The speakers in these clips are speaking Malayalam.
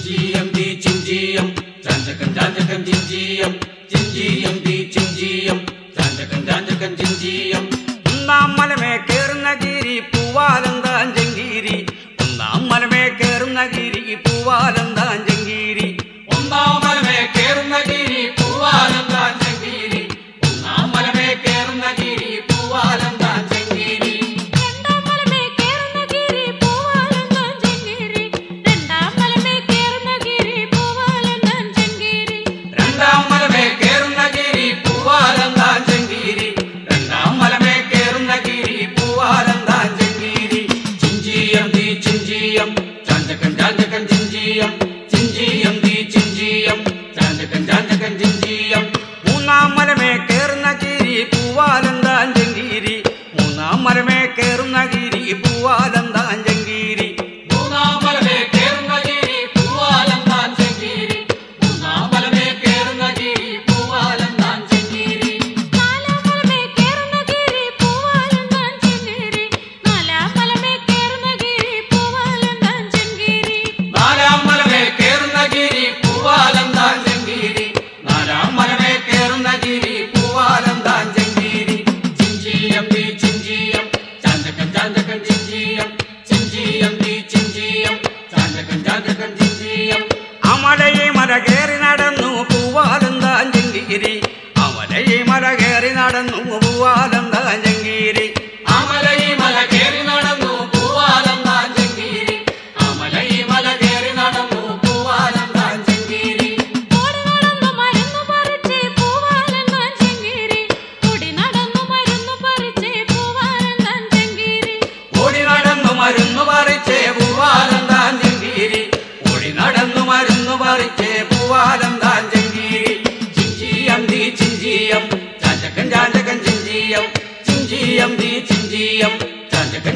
Cinjiyam di cinjiyam, janjakan cinjiyam, cinjiyam di cinjiyam, janjakan cinjiyam. Nammalme kerunagiri puvalandan jangiri, nammalme kerunagiri puvalandan jangiri, nammalme kerunagiri puvalandan jangiri, nammalme kerunagiri puvalandan jangiri. Cinjiyam di cinjiyam, janjakan cinjiyam. Munammalme kerunagiri puvalandan jangiri, munammalme kerunagiri puvalandan jangiri, munammalme kerunagiri puvalandan jangiri, munammalme kerunagiri puvalandan jangiri. Nalammalme kerunagiri puvalandan jangiri, nalammalme kerunagiri puvalandan jangiri. Nalammalme kerunagiri puvalandan jangiri, nalammalme kerunagiri puvalandan jangiri. Cinjiyam di cinjiyam, janjakan cinjiyam, cinjiyam di cinjiyam, janjakan cinjiyam. Amalaye marageri nadannu puvalandan jangiri, amalaye marageri nadannu puvalandan jangiri, amalaye marageri nadannu puvalandan jangiri, amalaye marageri nadannu puvalandan jangiri. ഓടി നടന്നു മരുന്നു പറിച്ച് പൂവാലന്താൻ ജംഗീരി, ഓടി നടന്നു മരുന്നു പറിച്ച് പൂവാലന്താൻ ജംഗീരി. ഓടി നടന്നു മരുന്നു പറിച്ച് പൂവാലന്താൻ ജംഗീരി, ഓടി നടന്നു മരുന്നു പറിച്ച് പൂവാലന്താൻ ജംഗീരി. ചിഞ്ചിയം ദി ചിഞ്ചിയം, ചാഞ്ചക്കൻ ചിഞ്ചിയം, ചിഞ്ചിയം ദി ചിഞ്ചിയം, ചാഞ്ചക്കൻ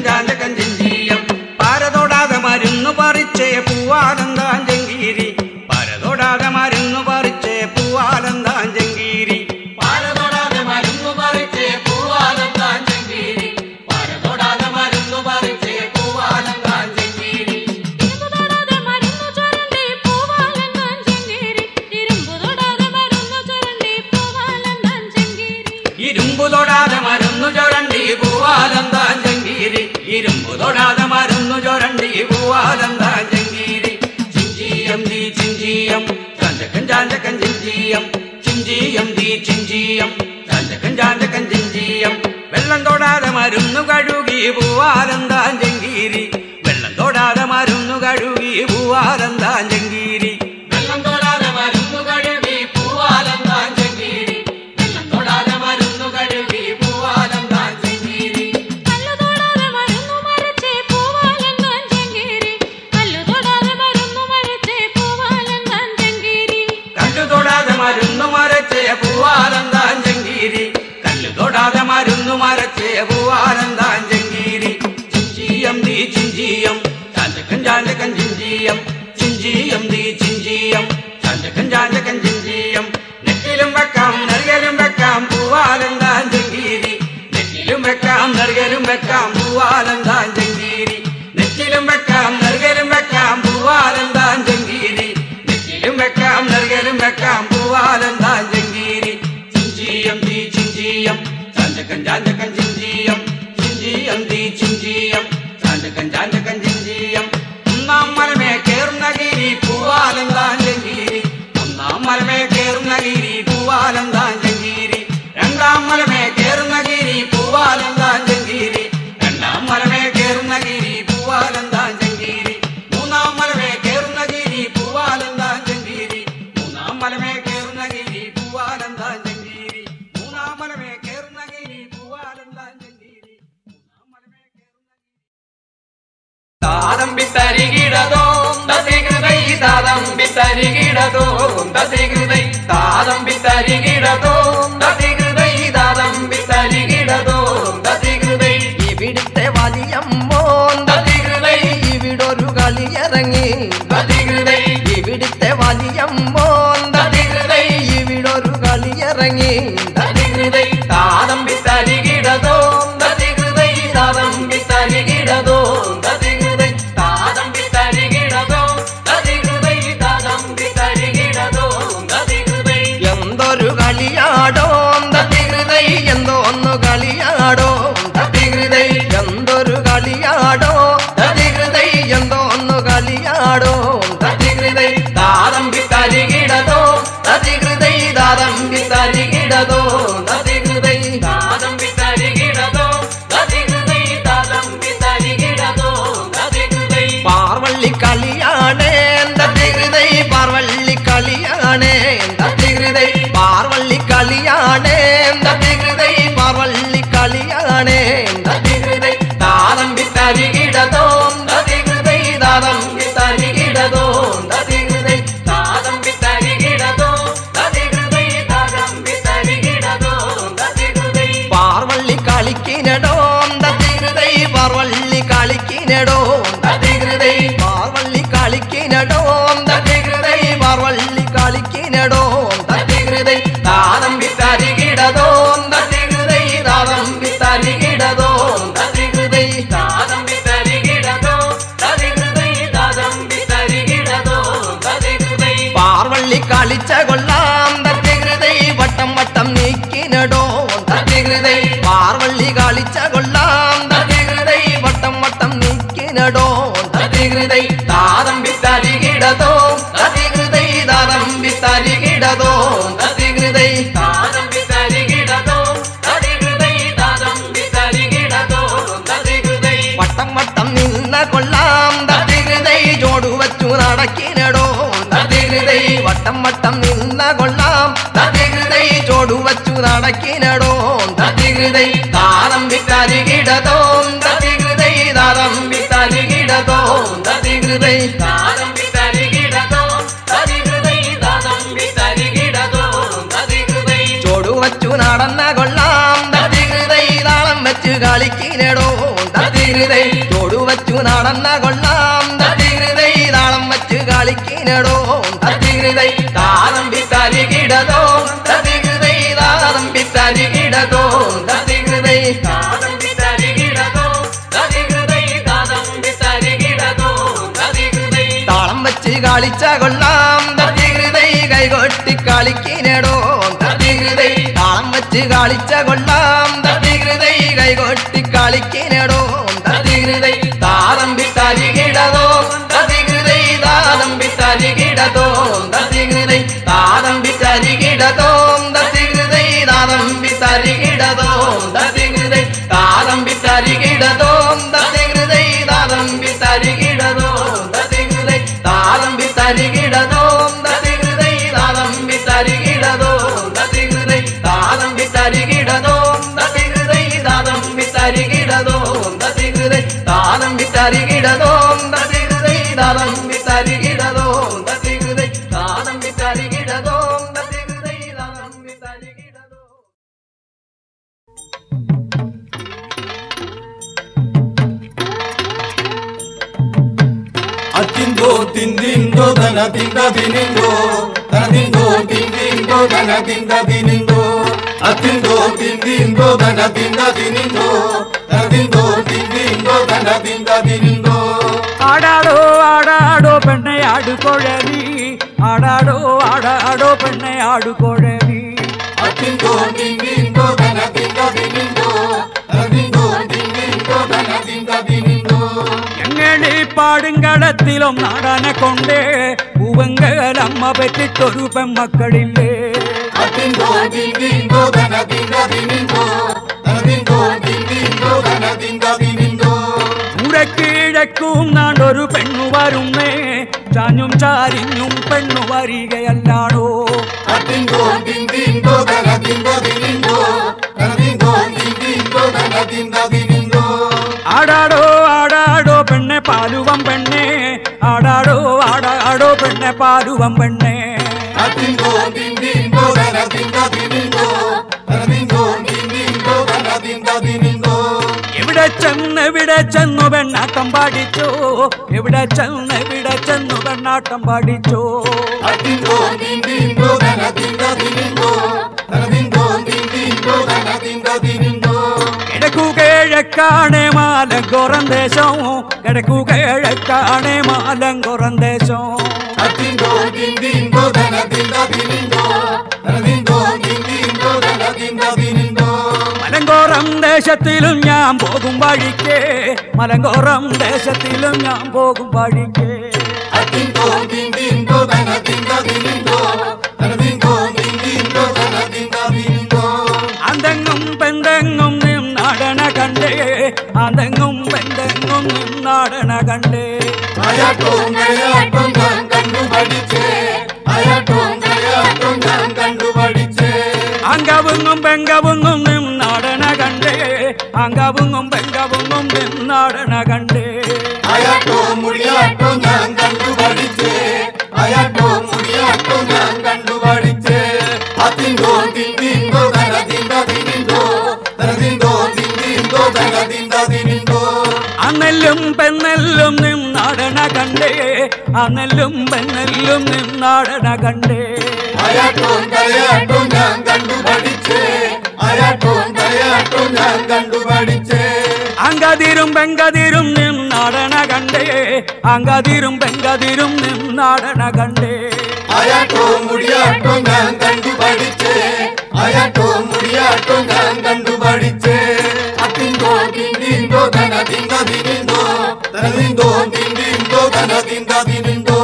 ചിഞ്ചിയം. പാരതൊടാതെ മരുന്നു പറിച്ച് പൂവാലന്താൻ ജംഗീരി, പാരതൊടാതെ മരുന്നു പറിച്ച് പൂവാലന്താൻ ജംഗീരി, പാരതൊടാതെ മരുന്നു പറിച്ച് പൂവാലന്താൻ ജംഗീരി, പാരതൊടാതെ മരുന്നു പറിച്ച് പൂവാലന്താൻ ജംഗീരി. ഇരുമ്പു തൊടാതെ മരുന്നു ചുരണ്ടി പൂവാലന്താൻ ജംഗീരി, ഇരുമ്പു തൊടാതെ മരുന്നു ചുരണ്ടി പൂവാലന്താൻ ജംഗീരി. ഇരുമ്പു തൊടാതെ മരുന്നു ചുരണ്ടി പൂവാലന്താൻ ജംഗീരി, ഇരുമ്പു തൊടാതെ മരുന്നു ചുരണ്ടി പൂവാലന്താൻ ജംഗീരി. ചിഞ്ചിയം ദി ചിഞ്ചിയം, ചാഞ്ചക്കൻ ചിഞ്ചിയം, ചിഞ്ചിയം ദി ചിഞ്ചിയം, ചാഞ്ചക്കൻ ചിഞ്ചിയം. വെള്ളം തൊടാതെ മരുന്നു കഴുകി പൂവാലന്താൻ ജംഗീരി, വെള്ളം തൊടാതെ മരുന്നു കഴുകി പൂവാലന്താൻ ജംഗീരി, വെള്ളം തൊടാതെ മരുന്നു കഴുകി പൂവാലന്താൻ ജംഗീരി, വെള്ളം തൊടാതെ മരുന്നു കഴുകി പൂവാലന്താൻ ജംഗീരി. കല്ലു തൊടാതെ മരുന്നു മരച്ച് പൂവാലന്താൻ ജംഗീരി, കല്ലു തൊടാതെ മരുന്നു മരച്ച് പൂവാലന്താൻ ജംഗീരി. കല്ലു തൊടാതെ മരുന്നു മരച്ച് പൂവാലന്താൻ ജംഗീരി, കല്ലു തൊടാതെ മരുന്നു മരച്ച് പൂവാലന്താൻ ജംഗീരി. ചിഞ്ചിയം ദി ചിഞ്ചിയം, ചാഞ്ചക്കൻ ചിഞ്ചിയം, ചിഞ്ചിയം ദി ചിഞ്ചിയം, ചാഞ്ചക്കൻ ചിഞ്ചിയം. നെറ്റിലും വെക്കാം നെറുകയിലും വെക്കാം പൂവാലന്താൻ ജംഗീരി, നെറ്റിലും വെക്കാം നെറുകയിലും വെക്കാം പൂവാലന്താൻ ജംഗീരി, നെറ്റിലും വെക്കാം നെറുകയിലും വെക്കാം പൂവാലന്താൻ ജംഗീരി, നെറ്റിലും വെക്കാം നെറുകയിലും വെക്കാം പൂവാലന്താൻ ജംഗീരി. ചിഞ്ചിയം ദി ചിഞ്ചിയം, ചാഞ്ചക്കൻ ചിഞ്ചിയം, ചിഞ്ചിയം ദി ചിഞ്ചിയം, ചാഞ്ചക്കൻ ചിഞ്ചിയം. ഒന്നാം മലമേ കേറുന്നഗിരി പൂവാലന്താൻ ജംഗീരി, ഒന്നാം മലമേ കേറുന്നഗിരി പൂവാലന്താൻ ജംഗീരി, രണ്ടാം മലമേ കേറുന്നഗിരി പൂവാലന്താൻ ജംഗീരി, രണ്ടാം മലമേ കേറുന്നഗിരി പൂവാലന്താൻ ജംഗീരി, മൂന്നാം മലമേ കേറുന്നഗിരി പൂവാലന്താൻ ജംഗീരി, മൂന്നാം മലമേ കേറുന്നഗിരി പൂവാലന്താൻ ജംഗീരി, മൂന്നാം മലമേ കേറുന്നഗിരി പൂവാലന്താൻ ജംഗീരി, മൂന്നാം മലമേ താതമ്പി തരികിടതോ ദസികൃതൈ താതമ്പി തരികിടതോ ദസികൃതൈ താതമ്പി തരികിടതോ ദസികൃതൈ താതമ്പി തരികിടതോ ദസികൃതൈ. ഇവിടുത്തെ വലിയമ്മോ ദസികൃതൈ ഇവിടൊരു കളിയിറങ്ങി ദസികൃതൈ ഇവിടുത്തെ വലിയമ്മോ ദസികൃതൈ ഇവിടൊരു കളിയിറങ്ങി ദസികൃതൈ താതമ്പി തരികിടതോ ദസികൃതൈ താതമ്പി തരികിടതോ ദസികൃതൈ താതമ്പി തരികിടതോ ദസികൃതൈ കളിക്കിനടോ തതികൃതൈ പാർവള്ളി കളിക്കിനടോ തതികൃതൈ താതം വിത്തരികിടതോ തതികൃതൈ താതം വിത്തരികിടതോ തതികൃതൈ താതം വിത്തരികിടതോ തതികൃതൈ താതം വിത്തരികിടതോ തതികൃതൈ പാർവള്ളി കളിച്ച കൊള്ളാം തതികൃതൈ വട്ടം വട്ടം നീക്കിനടോ തതികൃതൈ പാർവള്ളി കളിച്ച കൊള്ളാം തതികൃതൈ വട്ടം വട്ടം നീക്കിനടോ തതികൃതൈ താതം വിത്തരികിടതോ തതികൃതൈ താതം വിത്തരികിടതോ തതികൃതൈ താതം വിത്തരികിടതോ തതികൃതൈ താതം വിത്തരികിടതോ തതികൃതൈ വട്ടം വട്ടം നിന്ന കൊള്ളാം തതികൃതൈ ജോഡു വച്ചു നടക്കിനടോ തതികൃതൈ വട്ടം വട്ടം നിന്ന കൊള്ളാം തതികൃതൈ ജോഡു വച്ചു നടക്കിനടോ തതികൃതൈ താതം വിത്തരികിടതോ തതികൃതൈ താതം വിത്തരികിടതോ തതികൃതൈ താതം വിത്തരികിടതോ തതികൃതൈ താതം വിത്തരികിടതോ തതികൃതൈ ജോഡു വച്ചു നടന്ന കൊള്ളാം തതികൃതൈ താളം വെച്ച് കളിക്കിനടോ തതികൃതൈ ജോഡു വച്ചു നടന്ന കൊള്ളാം തതികൃതൈ താളം വെച്ച് കളിക്കിനടോ തതികൃതൈ താളം വിത്തരികിടതോ തതികൃതൈ താളം വിത്തരികിടതോ തതികൃതൈ താതം വിത്തരികിടതോ തതികൃതൈ താതം വിത്തരികിടതോ തതികൃതൈ താളം വെച്ച് കളിച്ച കൊള്ളാം തതികൃതൈ കൈകൊട്ടി കളിക്കിനടോ തതികൃതൈ താളം വെച്ച് കളിച്ച കൊള്ളാം തതികൃതൈ കൈകൊട്ടി കളിക്കിനടോ തതികൃതൈ താളം വിത്തരികിടതോ തതികൃതൈ താളം വിത്തരികിടതോ തതികൃതൈ താളം വിത്തരികിടതോ തതികൃതൈ താളം വിത്തരികിടതോ തതികൃതൈ താളം വിത്തരികിടതോ തതികൃതൈ താളം വിത്തരികിടതോ തതികൃതൈ താളം വിത്തരികിടതോ തതികൃതൈ താളം വിത്തരികിടതോ തതികൃതൈ താളം വിത്തരികിടതോ തതികൃതൈ താളം വിത്തരികിടതോ തതികൃതൈ താളം വിത്തരികിടതോ തതികൃതൈ താളം വിത്തരികിടതോ തതികൃതൈ താളം വിത്തരികിടതോ തതികൃതൈ താളം വിത്തരികിടതോ Atindo tindindo dana tinda dinindo Tanadindo tindindo dana tinda dinindo Atindo tindindo dana tinda dinindo Tanadindo tindindo dana tinda dinindo ആടാടോ ആടാടോ പെണ്ണെ ആടുകൊഴലി ആടാടോ ആടാടോ പെണ്ണെ ആടുകൊഴലി Atindo tindindo dana tinda dinindo Tanadindo tindindo dana tinda dinindo ഞങ്ങളി പാടുങ്കടത്തിലും നാടാനെ കൊണ്ടേ പൂവങ്കലമ്മ പെറ്റിട്ടൊരു പെമ്മക്കളില്ലേ Atindo tindindo dana tinda dinindo Tanadindo tindindo dana tinda dinindo ഉടക്കിഴക്കും നാടൊരു പെണ്ണു വരുന്നേ ചാഞ്ഞും ചാരിഞ്ഞും പെണ്ണു വരികയല്ലാണോ Atindo tindindo dana tinda dinindo Tanadindo tindindo dana tinda dinindo ആടാടോ ആടാടോ പെണ്ണെ പാലുവം പെണ്ണെ ആടാടോ ആടാടോ പെണ്ണെ പാലുവം പെണ്ണെ Atindo tindindo dana tinda dinindo Tanadindo tindindo dana tinda dinindo എവിടെ ചെന്നു പെണ്ണാട്ടം പാടിച്ചോ എവിടെ ചെന്നു പെണ്ണാട്ടം പാടിച്ചോ Atindo tindindo dana tinda dinindo Tanadindo tindindo dana tinda dinindo കിഴക്കു കിഴക്കാണേ മാലങ്കുറം ദേശം കിഴക്കു കിഴക്കാണേ മാലങ്കുറം ദേശം Atindo tindindo dana tinda dinindo Tanadindo tindindo dana tinda dinindo മലങ്കോറം ദേശത്തിലും ഞാൻ പോകും വഴിക്ക് മലങ്കോറം ദേശത്തിലും ഞാൻ പോകും വഴിക്ക് Atindo tindindo dana tinda dinindo Tanadindo tindindo dana tinda dinindo അന്തെങ്ങും പെന്തെങ്ങും നിന്നാടണ കണ്ടേ അന്തെങ്ങും പെന്തെങ്ങും നിന്നാടണ കണ്ടേ Ayatom ഞാൻ കണ്ടു പഠിച്ചേ Ayatom ഞാൻ കണ്ടു പഠിച്ചേ അങ്കവുങ്ങും പെങ്കവുങ്ങും നിന്നാടണ കണ്ടേ അങ്കവുങ്ങും പെങ്കവുങ്ങും നിന്നാടണ കണ്ടേ Ayatom മുടിയാട്ടം ഞാൻ കണ്ടു പഠിച്ചേ Ayatom മുടിയാട്ടം ഞാൻ കണ്ടു പഠിച്ചേ Atindo tindindo dana tinda dinindo Tanadindo tindindo dana tinda dinindo അന്നെല്ലും പെണ്ണെല്ലും നിന്നാടണ കണ്ടേ കണ്ടേ ആ നെല്ലും പെണ്ണെല്ലും നിന്നാടണ കണ്ടേ ആയാട്ടും കളിയാട്ടും ഞാൻ കണ്ടു പഠിച്ചേ ആയാട്ടും കളിയാട്ടും ഞാൻ കണ്ടു പഠിച്ചേ അങ്കതിരും പെങ്കതിരും നിന്നാടണ കണ്ടേ അങ്കതിരും പെങ്കതിരും നിന്നാടണ കണ്ടേ ആയാട്ടും മുടിയാട്ടും ഞാൻ കണ്ടു പഠിച്ചേ ആയാട്ടും മുടിയാട്ടും ഞാൻ കണ്ടു പഠിച്ചേ അതിന്തോ തിന്തിന്തോ ധന തിന്തതിനിന്തോ തനതിന്തോ തിന്തിന്തോ ധന തിന്തതിനിന്തോ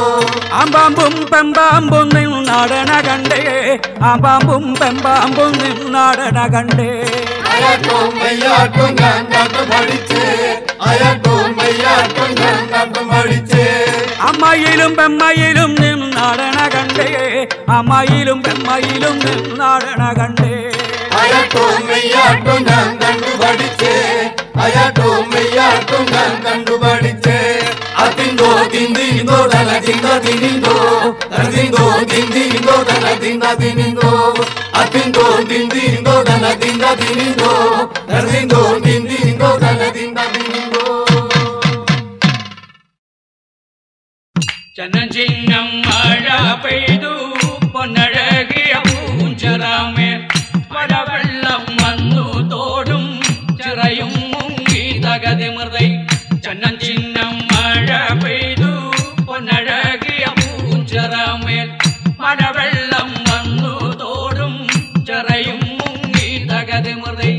അമ്പാമ്പും പെമ്പാമ്പും നിന്നാടണ കണ്ടേ അമ്പാമ്പും പെമ്പാമ്പും നിന്നാടണ കണ്ടേ ആയാട്ടും മെയ്യാട്ടും ഞാൻ കണ്ടു പഠിച്ചേ ആയാട്ടും മെയ്യാട്ടും ഞാൻ കണ്ടു പഠിച്ചേ അമ്മയിലും പെമ്മയിലും നിന്നാടണ കണ്ടേ അമ്മയിലും പെമ്മയിലും നിന്നാടണ കണ്ടേ ആയാട്ടും മെയ്യാട്ടും ഞാൻ കണ്ടു പഠിച്ചേ ആയാട്ടും മെയ്യാട്ടും ഞാൻ കണ്ടു പഠിച്ചേ അതിന്തോ തിന്തിന്തോ ധന തിന്തതിനിന്തോ തനതിന്തോ തിന്തിന്തോ ധന തിന്തതിനിന്തോ അതിന്തോ തിന്തിന്തോ ധന തിന്തതിനിന്തോ തനതിന്തോ തിന്തിന്തോ ധന തിന്തതിനിന്തോ ചനചിഹ്നം മഴ പെയ്തു പൊന്നഴകിയ പൂഞ്ചിറമേൽ മഴവെള്ളം വന്നു തോടും ചിറയും മുങ്ങി തകതിമൃതൈ ചനചിഹ്നം മഴ പെയ്തു പൊന്നഴകിയ പൂഞ്ചിറമേൽ മഴവെള്ളം വന്നു തോടും ചിറയും മുങ്ങി തകതിമൃതൈ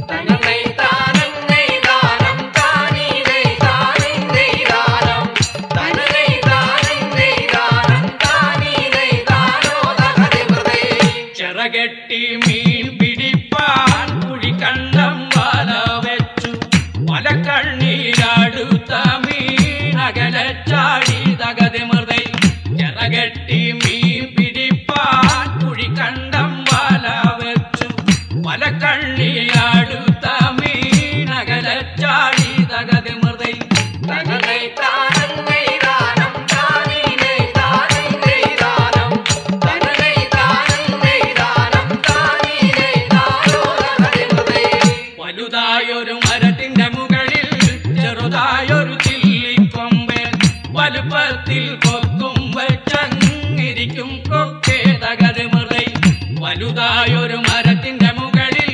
തനനൈ താനന്നൈ താനം താനീനൈ താനന്നൈ താനം തനനൈ താനന്നൈ താനം താനീനൈ താനോ തകതിമൃതൈ ചിറകെട്ടി മീൻ പിടിപ്പാൻ കുഴിക്കണ്ടം വല വെച്ചു വലക്കണ്ണീരടുത്ത മീനകലെ ചാടി തകതിമൃതൈ ചിറകെട്ടി മീൻ പിടിപ്പാൻ കുഴിക്കണ്ടം വല വെച്ചു വലക്കണ്ണീരടുത്ത മീനകലെ ചാടി തകതിമൃതൈ തനനൈ താനന്നൈ താനം താനീനൈ താനന്നൈ താനം തനനൈ താനന്നൈ താനം താനീനൈ താനോ തകതിമൃതൈ വലുതായൊരു മരത്തിന്റെ മുകളിൽ ചെറുതായൊരു ചില്ലിക്കൊമ്പേൽ വലുപ്പത്തിൽ കൊക്കും വെച്ചങ്ങിരിക്കും കൊക്കേ തകതിമൃതൈ വലുതായൊരു മരത്തിന്റെ മുകളിൽ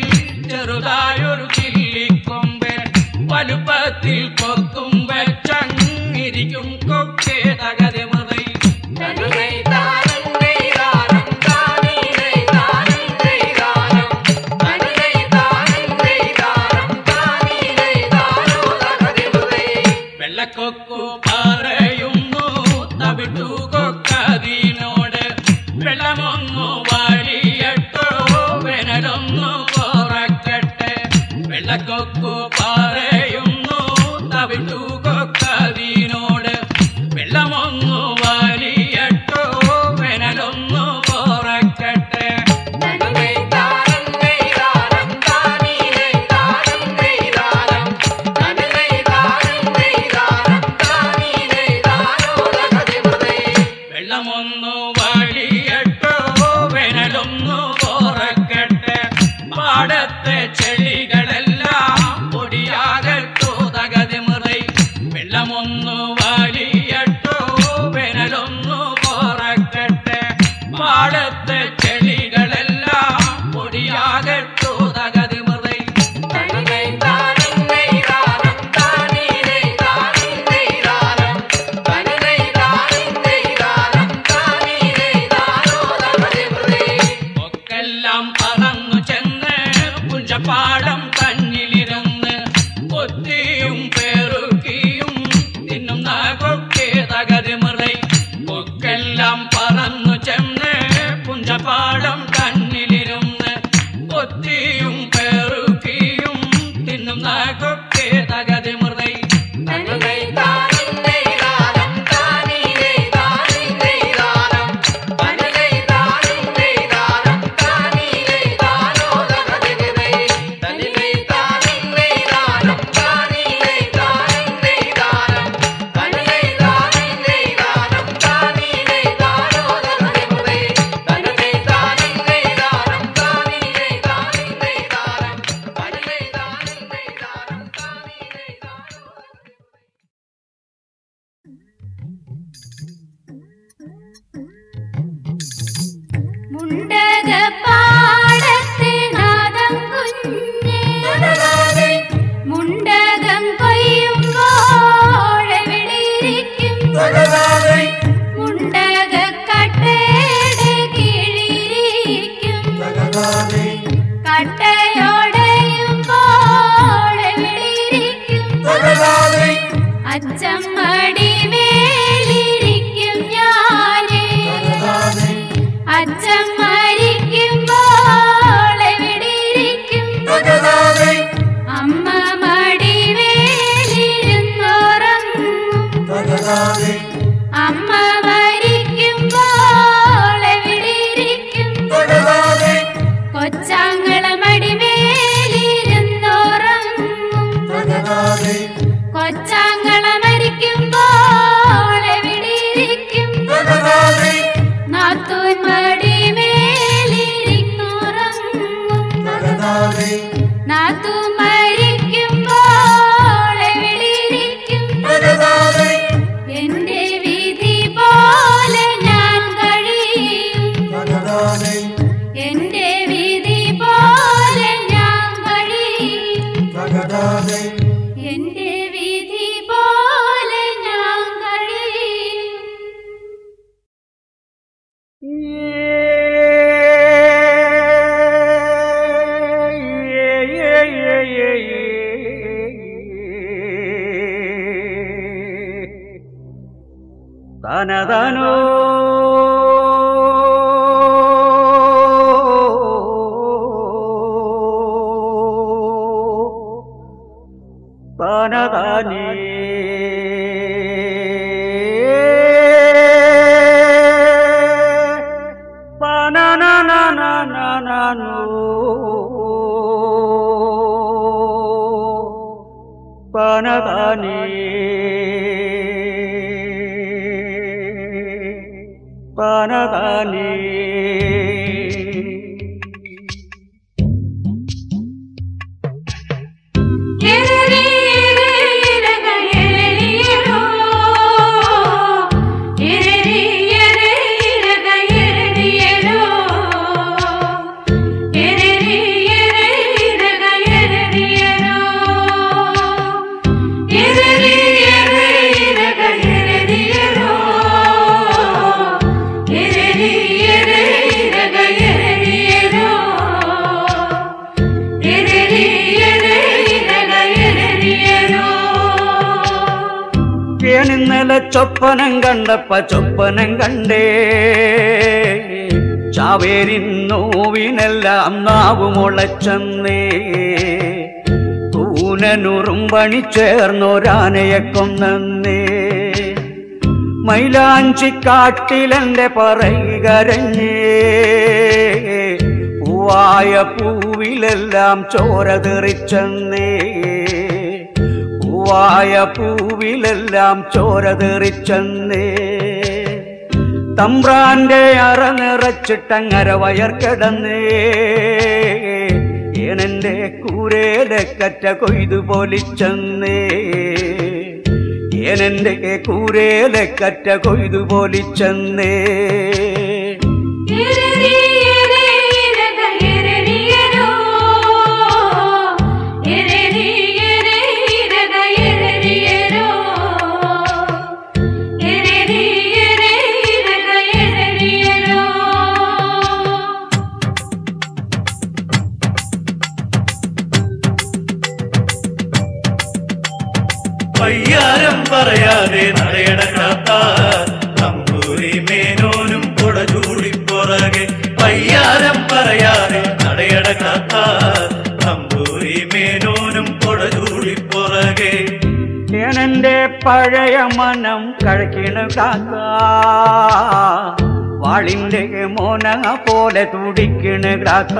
ചെറുതായൊരു ചില്ലിക്കൊമ്പേൽ വലുപ്പത്തിൽ കൊക്കും വെച്ചങ്ങിരിക്കും കൊക്കേ തകതിമൃതൈ തനനൈ താനന്നൈ താനം താനീനൈ താനന്നൈ താനം തനനൈ താനന്നൈ താനം താനീനൈ താനോ തകതിമൃതൈ വെള്ളക്കൊക്കു പറയുന്നു തവിട്ടു കൊക്കതിനോട് വെള്ളമൊന്നു വാരിയട്ടോ വേനലൊന്നു കുറക്കട്ടെ വെള്ളക്കൊക്കു പറയുന്നു തവിട്ടു കൊക്കതിനോട് വെള്ളമൊന്നു വാരിയട്ടോ വേനലൊന്നു കുറക്കട്ടെ തനനൈ താനന്നൈ താനം താനീനൈ താനന്നൈ താനം തനനൈ താനന്നൈ താനം താനീനൈ താനോ തകതിമൃതൈ വെള്ളമൊന്നു വാഴിയട്ടോ വേനലൊന്നു കുറക്കട്ടെ പാടത്തെ ചെടികളെല്ലാം പൊടിയാകട്ടോ തകതിമൃതൈ വെള്ളമൊന്നു വാഴിയട്ടോ വേനലൊന്നു കുറക്കട്ടെ പാടത്തെ ചെടികളെല്ലാം പൊടിയാകട്ടോ തകതിമൃതൈ തനനൈ താനന്നൈ താനം താനീനൈ താനന്നൈ താനം തനനൈ താനന്നൈ താനം താനീനൈ താനോ തകതിമൃതൈ ഒക്കെല്ലാം പറന്നു ചെന്ന് പുഞ്ചപ്പാടം അച്ചമ്മടി മേലിരിക്കും ഞാനേ അച്ഛൻ മരിക്കുമ്പോൾ എവിടെയിരിക്കും അമ്മ മടി മേലിരുന്നുറങ്ങും അമ്മ മരിക്കുമ്പോൾ എവിടെയിരിക്കും കൊച്ചാങ്ങള മടി മേലിരുന്നുറങ്ങും കൊച്ചാങ്ങള മരിക്കുമ്പോൾ എവിടെയിരിക്കും നാത്തൂൻ മടി മേലിരുന്നുറങ്ങും നാത്തൂൻ മരിക്കുമ്പോൾ എവിടെയിരിക്കും എന്റെ വിധി പോലെ ഞാൻ കഴിയും എന്റെ വിധി പോലെ ഞാൻ കഴിയും എന്റെ വിധി പോലെ ഞാൻ കഴിയും തനതനോ തനതനേ പനനനനനനനോ പനതനേ പനതനേ ഇന്നലെ ചൊപ്പനം കണ്ടപ്പ ചൊപ്പനം കണ്ടേ ചാവേരിൻ നോവിനെല്ലാം നാവു മുളച്ചെന്നേ തൂനനുറുമ്പണി ചേർന്നൊരാനയെ കൊന്നേ മൈലാഞ്ചിക്കാട്ടിലെന്റെ പറയികരഞ്ഞേ പൂവായ പൂവിലെല്ലാം ചോര തെറിച്ചെന്നേ പൂവായ പൂവിലെല്ലാം ചോര തെറിച്ചെന്നേ തമ്പ്രാന്റെ അറ നിറച്ചിട്ടങ്ങര വയർ കിടന്നേ ഏനെന്റെ കൂരേലെ കറ്റ കൊയ്തു പൊലിച്ചെന്നേ ഏനെന്റെ കൂരേലെ കറ്റ കൊയ്തു പൊലിച്ചെന്നേ പയ്യാരം പറയാതെ നടയടക്കാത്ത തമ്പൂരി മേനോനും കൊട ചൂടിപ്പുറകെ പയ്യാരം പറയാതെ നടയടക്കാത്ത തമ്പൂരി മേനോനും കൊട ചൂടിപ്പുറകെ എന്റെ പഴയ മനം കഴക്കിണ കാക്ക വാളിന്റെ മോന പോലെ തുടിക്കണ കാക്ക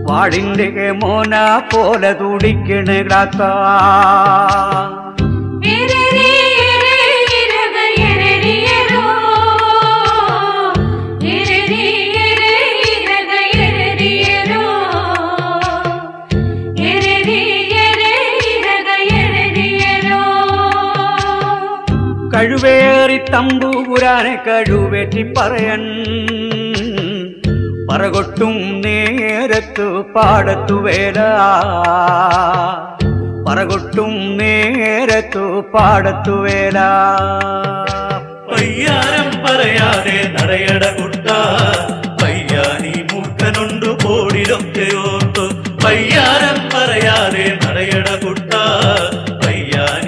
വാടിന്റെ മോന പോലെ തുടിക്കണ കാക്ക കഴിവേറി തമ്പൂരാനെ കഴിവേറ്റി പറയൻ പറകൊട്ടും നേരത്തു പാടത്തു വേല പറകൊട്ടും നേരത്തു പാടത്തു വേല പയ്യാരം പറയാതെ നടയട കുട്ട പയ്യാനി മൂക്കനുണ്ടു പോടിലൊക്കെ ഓർത്തു പയ്യാരം പറയാതെ നടയട കുട്ട പയ്യാനി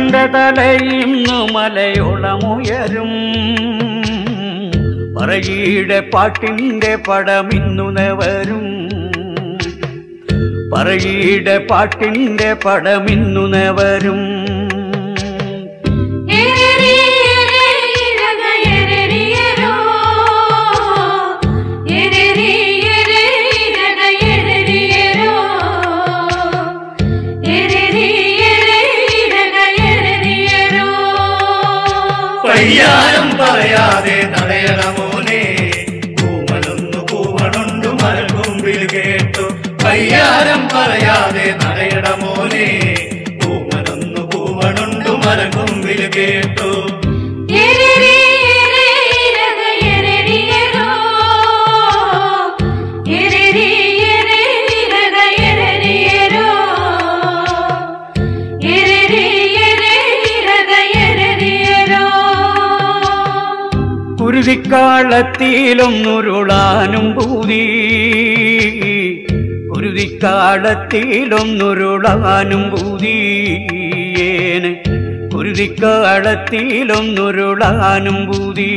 പറയന്റെ തലയിന്നു മലയോളമുയരും പറയുടെ പാട്ടിന്റെ പടമിന്നു വരും പറയുടെ പാട്ടിന്റെ പടമിന്നു വരും പയ്യാരം പറയാതെ നടയട മോനെ കൂമനൊന്നു കൂവണുണ്ടു മരക്കൊമ്പിൽ കേട്ടു പയ്യാരം പറയാതെ നടയട മോനെ കൂമനൊന്നു കൂവണുണ്ടു മരക്കൊമ്പിൽ കേട്ടു കുരുതിക്കാളത്തിലൊന്നുരുളാനും പൂതി കുരുതിക്കാളത്തിലൊന്നുരുളാനും പൂതിയേന് കുരുതിക്കാളത്തിലൊന്നുരുളാനും പൂതി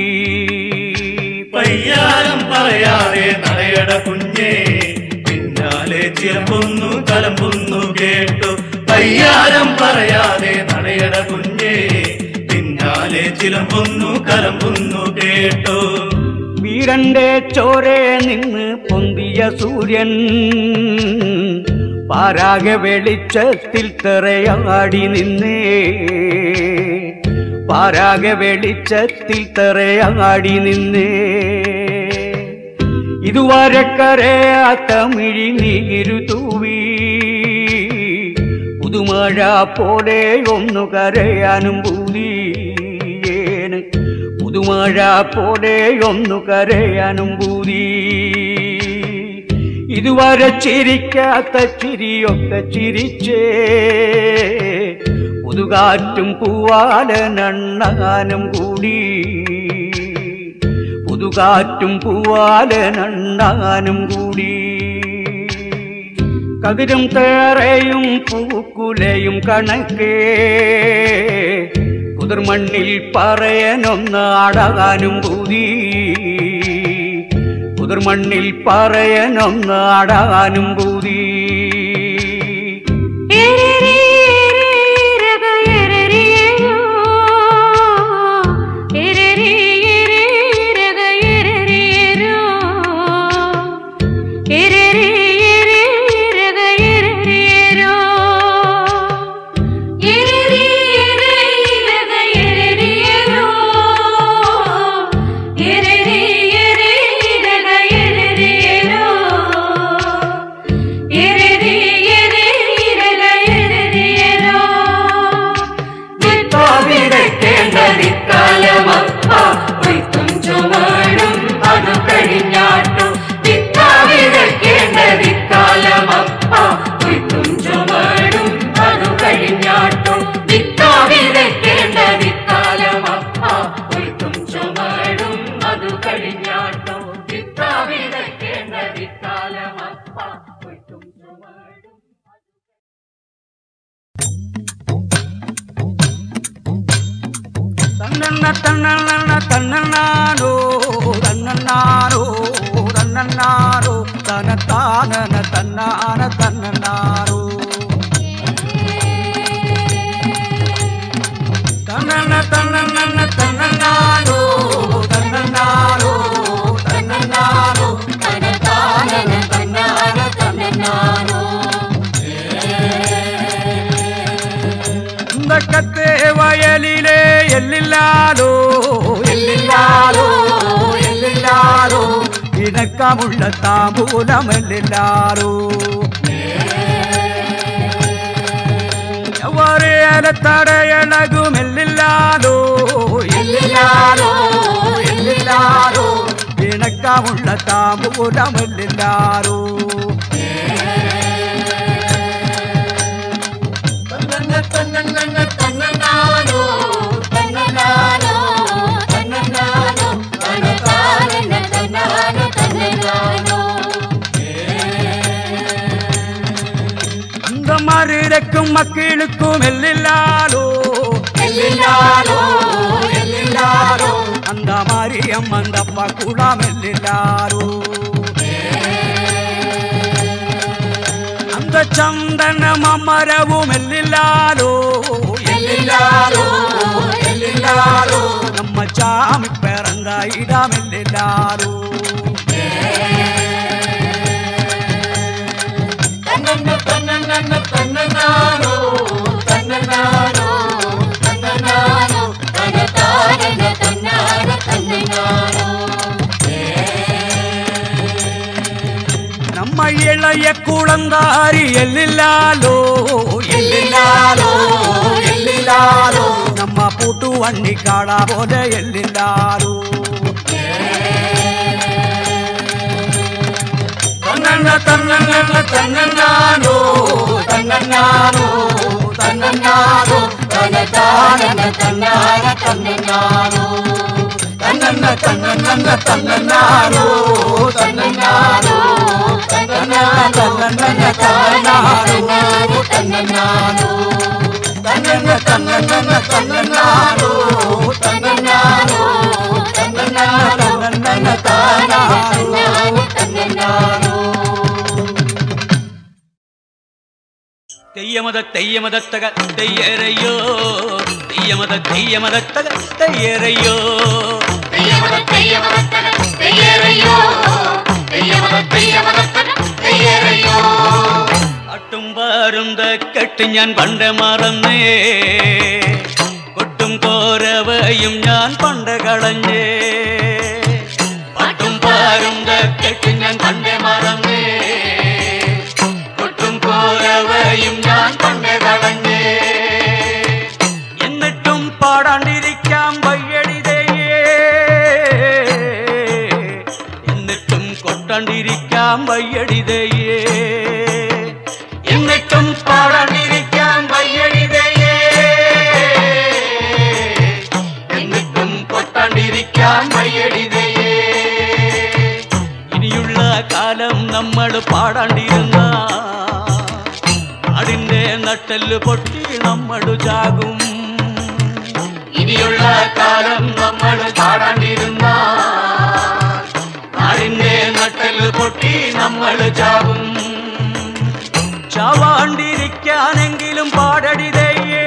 പയ്യാരം പറയാതെ നടയട കുഞ്ഞേ പിന്നാലെ ചിലമ്പൊന്നു കലമ്പൊന്നു കേട്ടു പയ്യാരം പറയാതെ നടയട കുഞ്ഞേ പിന്നാലെ ചിലമ്പൊന്നു കലമ്പൊന്നു കേട്ടു വീരന്റെ ചോരെ നിന്ന് പൊന്തിയ സൂര്യൻ പാരാകെ വെളിച്ചത്തിൽ തെറയാടി നിന്നേ പാരാകെ വെളിച്ചത്തിൽ തെറയാടി നിന്നേ ഇതുവരെ കരയാത്ത മിഴിനീരു തൂവി പുതുമഴ പോലെ ഒന്നു കരയാനും പൂതിയേന് പുതുമഴ പോലെ ഒന്നു കരയാനും പൂതി ഇതുവരെ ചിരിക്കാത്ത ചിരിയൊക്കെ ചിരിച്ചേ പുതുകാറ്റും പൂവാലനണ്ണാനും കൂടി പുതുകാറ്റും പൂവാലനണ്ണാനും കൂടി കതിരും തേറയും പൂക്കുലയും കണക്കേ പുതിർമണ്ണിൽ പറയനൊന്നാടാനും പൂതി പുതിർമണ്ണിൽ പറയനൊന്നാടാനും പൂതി തന്നന്നാനോ തന്നന്നാനോ തന്നന്നാനോ തനത്താനന തന്നാന തന്നന്നാനോ തന്നന്ന തന്നന്ന തന്നന്നാനോ തന്നന്നാനോ തന്നന്നാനോ തനത്താനന തന്നാന തന്നന്നാനോ കത്തെ വയലിലെ എല്ലില്ലാലോ എല്ലില്ലാലോ എല്ലില്ലാലോ ഇണക്കമുള്ള താമ്പൂലമെല്ലില്ലാലോ തടയണകുമെല്ലില്ലാലോ എല്ലില്ലാലോ എല്ലില്ലാലോ ഇണക്കമുള്ള താമ്പൂലമെല്ലില്ലാലോ തന്നനാനോ തന്നനാനോ തന്നനാനോ തന്നതാനന തന്നാന തന്നനാനോ அந்த மருளுக்கும் மக்களுக்கும் எல்லில்லாலோ ಅಮ್ಮಂದಪ್ಪ ಕೂಡ ಮೆಲ್ಲಿಲಾರು ಅಂದ ಚಂದನ ಮಮ್ಮರವು ಮೆಲ್ಲಿಲಾರು ಎಲ್ಲಿಲ್ಲಾರು ಎಲ್ಲಿಲ್ಲಾರು ನಮ್ಮ ಚಾಮಿ ಪೆರಂಗ ಇಡ ಮೆಲ್ಲಿಲಾರು ತನ್ನ ತನ್ನ ತನ್ನನಾನು ತನ್ನನಾನು ತನ್ನನಾನು ತನ್ನ ತಾರನ ತನ್ನಾನ ತನ್ನನಾನು ನಮ್ಮ ಎಳೆಯ ಕುಳಂಗಾರಿ ಎಲ್ಲಿಲ್ಲಾಲೋ ಎಲ್ಲಿಲ್ಲಾರು ಎಲ್ಲಿಲ್ಲಾರು ನಮ್ಮ ಪುಟು ಹಣ್ಣಿ ಕಾಡ ಬೋದೆ ಎಲ್ಲಿಲ್ಲಾರು ತನ್ನ ತನ್ನ ತನ್ನನಾನು ತನ್ನನಾನು ತನ್ನನಾನು ತನ್ನ ತಾರನ ತನ್ನಾನ ತನ್ನನಾನು ತನ್ನ ತನ್ನನಾನು ತನ್ನನಾನು ತನ್ನನಾನು ತನ್ನನಾನು ತನ್ನನಾನು ತನ್ನನಾನು ತನ್ನನಾನು ತನ್ನನಾನು തെയ്യമതത്തക തെയ്യരയ്യോ തെയ്യമതത്തക തെയ്യരയ്യോ അട്ടും പാരുന്ത കെട്ട് ഞാൻ പണ്ട് മറന്നേ കൊട്ടും കോരവയും ഞാൻ പണ്ട് കളഞ്ഞേ പട്ടും പാരുന്ത കെട്ട് ഞാൻ പണ്ട് മറന്നേ കൊട്ടും കോരവയും ഞാൻ പണ്ട് കളഞ്ഞേ എന്നിട്ടും പാടാണ്ടിരിക്കാം വയ്യടിതയേ എന്നിട്ടും കൊട്ടാണ്ടിരിക്കാം വയ്യടിതയേ എന്നിട്ടും പാടാണ്ടിരിക്കാം വയ്യടിതയേ എന്നിട്ടും കൊട്ടാണ്ടിരിക്കാം വയ്യടിതയേ ഇനിയുള്ള കാലം നമ്മൾ പാടാണ്ടിരുന്ന നാടിന്റെ നട്ടെല്ല് പൊട്ടി നമ്മൾ ചാകും ഇനിയുള്ള കാലം നമ്മൾ പാടാണ്ടിരുന്ന നാടിന്റെ നട്ടെല്ല് പൊട്ടി നമ്മൾ ചാകും ചാവാണ്ടിരിക്കാനെങ്കിലും പാടടിതയേ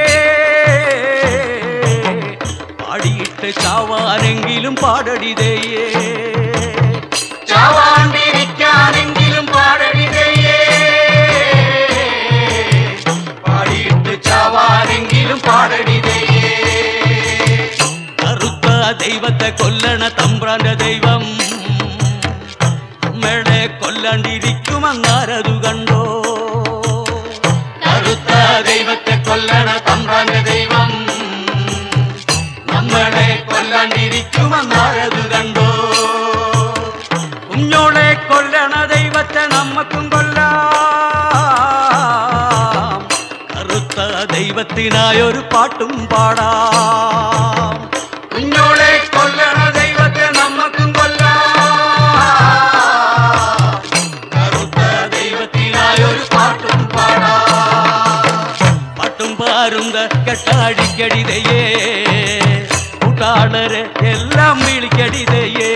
പാടിയിട്ട് ചാവാനെങ്കിലും പാടടിതയേ ചാവാണ്ടിരിക്കാനെങ്കിലും പാടടിതയേ പാടിയിട്ട് ചാവാനെങ്കിലും പാടടിതയേ കറുത്ത ദൈവത്തെ കൊല്ലണ തമ്പ്രാന്റെ ദൈവം നമ്മളെ കൊല്ലാണ്ടിരിക്കുമങ്ങാരതു കണ്ടോ കറുത്ത ദൈവത്തെ കൊല്ലണ തമ്പ്രാന്റെ ദൈവം നമ്മളെ കൊല്ലാണ്ടിരിക്കുമങ്ങാരതു കണ്ടോ കുഞ്ഞോളെ കൊല്ലണ ദൈവത്തെ നമ്മക്കും കൊല്ലാം കറുത്ത ദൈവത്തിനായൊരു പാട്ടും പാടാം കുഞ്ഞോളെ കൊല്ലണ ദൈവത്തെ നമ്മക്കും കൊല്ലാം കറുത്ത ദൈവത്തിനായൊരു പാട്ടും പാടാം പാട്ടും പാരുന്ന കെട്ടാടിക്കടിതയേ കൂട്ടാളരെ എല്ലാം വിളിക്കടിതയേ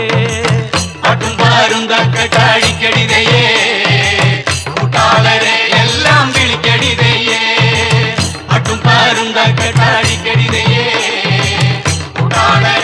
പാട്ടും പാരുന്ന കെട്ടാടിക്കടിതയേ കൂട്ടാളരെ എല്ലാം വിളിക്കടിതയേ പാട്ടും പാരുന്ന കെട്ടാടിക്കടിതയേ കൂട്ടാളരെ